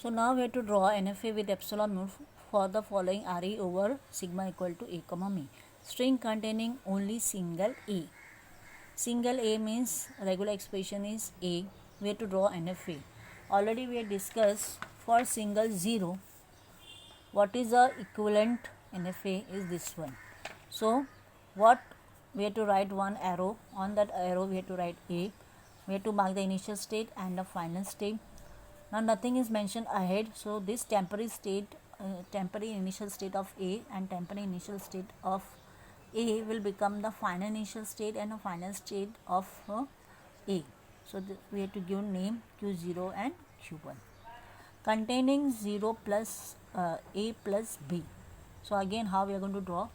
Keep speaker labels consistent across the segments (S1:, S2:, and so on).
S1: So now we have to draw NFA with epsilon mu for the following RE over sigma equal to A comma me. String containing only single A. Single A means regular expression is A. We have to draw NFA. Already we have discussed for single 0 what is the equivalent NFA is this one. So what we have to write one arrow, on that arrow we have to write A. We have to mark the initial state and the final state. Now nothing is mentioned ahead, so this temporary initial state of A and temporary initial state of A will become the final initial state and the final state of A. So we have to give name Q0 and Q1 containing 0 plus A plus B. So again how we are going to draw?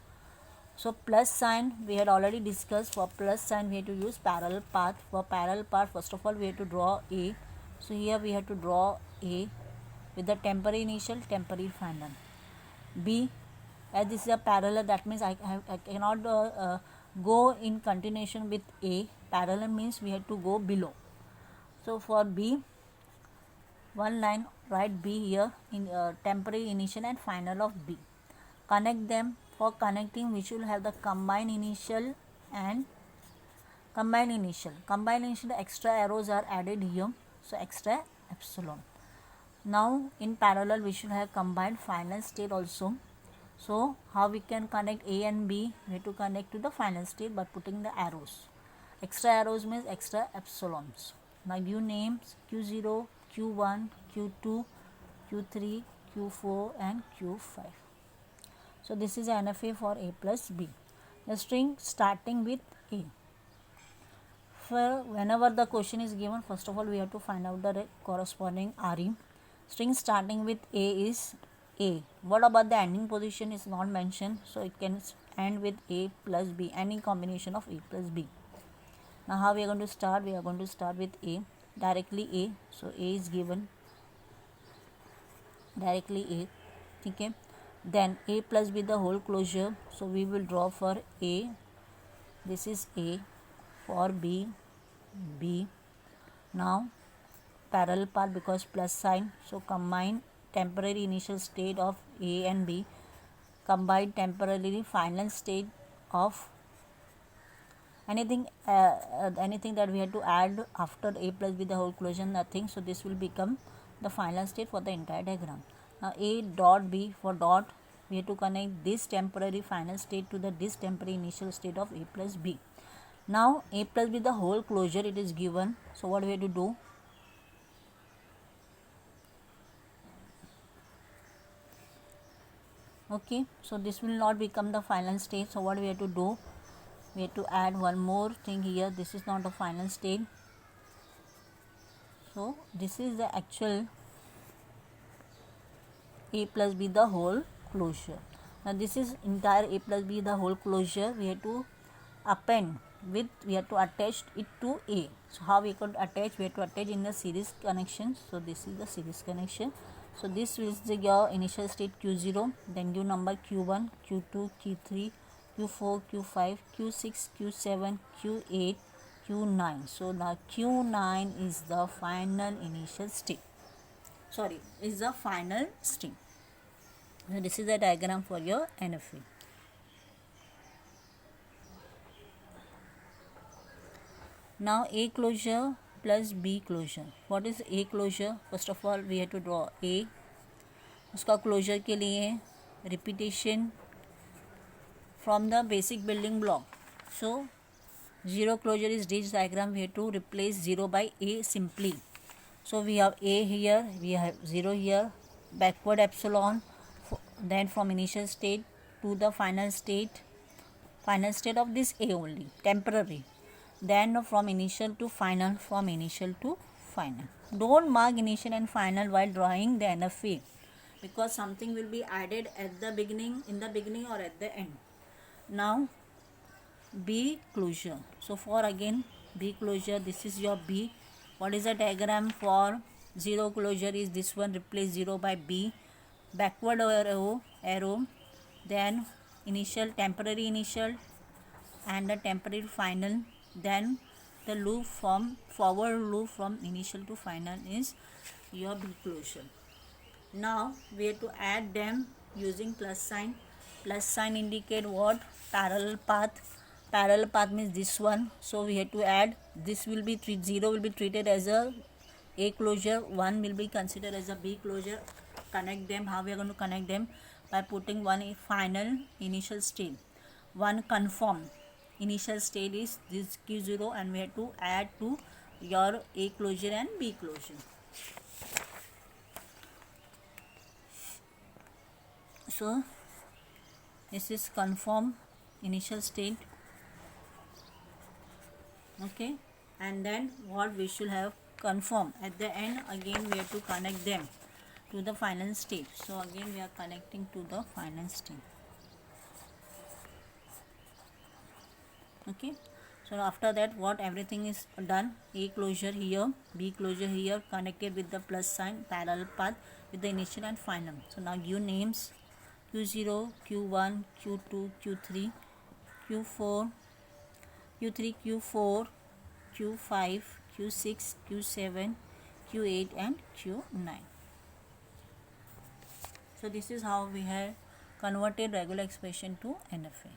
S1: So plus sign we had already discussed. For plus sign we have to use parallel path. For parallel path, first of all we have to draw A. So here we have to draw A with the temporary initial, temporary final. B, as this is a parallel, that means I cannot go in continuation with A. Parallel means we have to go below. So for B, one line, write B here in temporary initial and final of B. Connect them. For connecting we should have the combined initial and combined initial. Combined initial, extra arrows are added here, so extra epsilon. Now in parallel we should have combined final state also. So how we can connect A and B? We have to connect to the final state by putting the arrows. Extra arrows means extra epsilons. Now give names Q0, Q1, Q2, Q3, Q4 and Q5. So this is NFA for A plus B. The string starting with A. For whenever the question is given, first of all we have to find out the corresponding RE. String starting with A is A. What about the ending position is not mentioned, so it can end with A plus B, any combination of A plus B. Now how we are going to start? We are going to start with A, directly A. So A is given, directly A. Okay. Then A plus B the whole closure. So we will draw for A. This is A. For B, B. Now parallel path because plus sign. So combine temporary initial state of A and B. Combine temporarily final state of anything that we have to add after A plus B the whole closure, nothing. So this will become the final state for the entire diagram. Now A dot B, for dot we have to connect this temporary final state to this temporary initial state of A plus B. Now A plus B the whole closure it is given. So what we have to do? Okay, so this will not become the final state. So what we have to do? We have to add one more thing here. This is not the final state. So this is the actual A plus B the whole closure. Now this is entire A plus B the whole closure. We have to append with, we have to attach it to A. So how we could attach? We have to attach in the series connection. So this is the series connection. So this is your initial state Q0, then give number Q1, Q2, Q3, Q4, Q5, Q6, Q7, Q8, Q9. So now Q9 is the final initial state. Sorry, is the final string. So this is the diagram for your NFA. Now A closure plus B closure. What is A closure? First of all we have to draw A. उसका closure के लिए repetition from the basic building block. So 0 closure is this diagram. We have to replace 0 by A simply. So we have A here, we have 0 here, backward epsilon, then from initial state to the final state of this A only, temporary. Then from initial to final, from initial to final. Don't mark initial and final while drawing the NFA, because something will be added at the beginning, in the beginning or at the end. Now B closure. So for again B closure, this is your B. What is the diagram for 0 closure? Is this one, replace 0 by B, backward arrow, then initial, temporary initial and the temporary final, then the loop from forward loop from initial to final is your B closure. Now we have to add them using plus sign. Plus sign indicate what? Parallel path. Parallel path means this one, so we have to add. This will be 0 will be treated as a closure, 1 will be considered as a B closure. Connect them. How we are going to connect them? By putting one final initial state, one conform initial state is this Q0, and we have to add to your A closure and B closure. So this is conform initial state. Okay, and then what we should have? Conform. At the end again we have to connect them to the final state. So again we are connecting to the final state. Okay, so after that what everything is done, A closure here, B closure here, connected with the plus sign, parallel path with the initial and final. So now give names: Q0, Q1, Q2, Q3, Q4, Q3, Q4, Q5, Q6, Q7, Q8 and Q9. So this is how we have converted regular expression to NFA.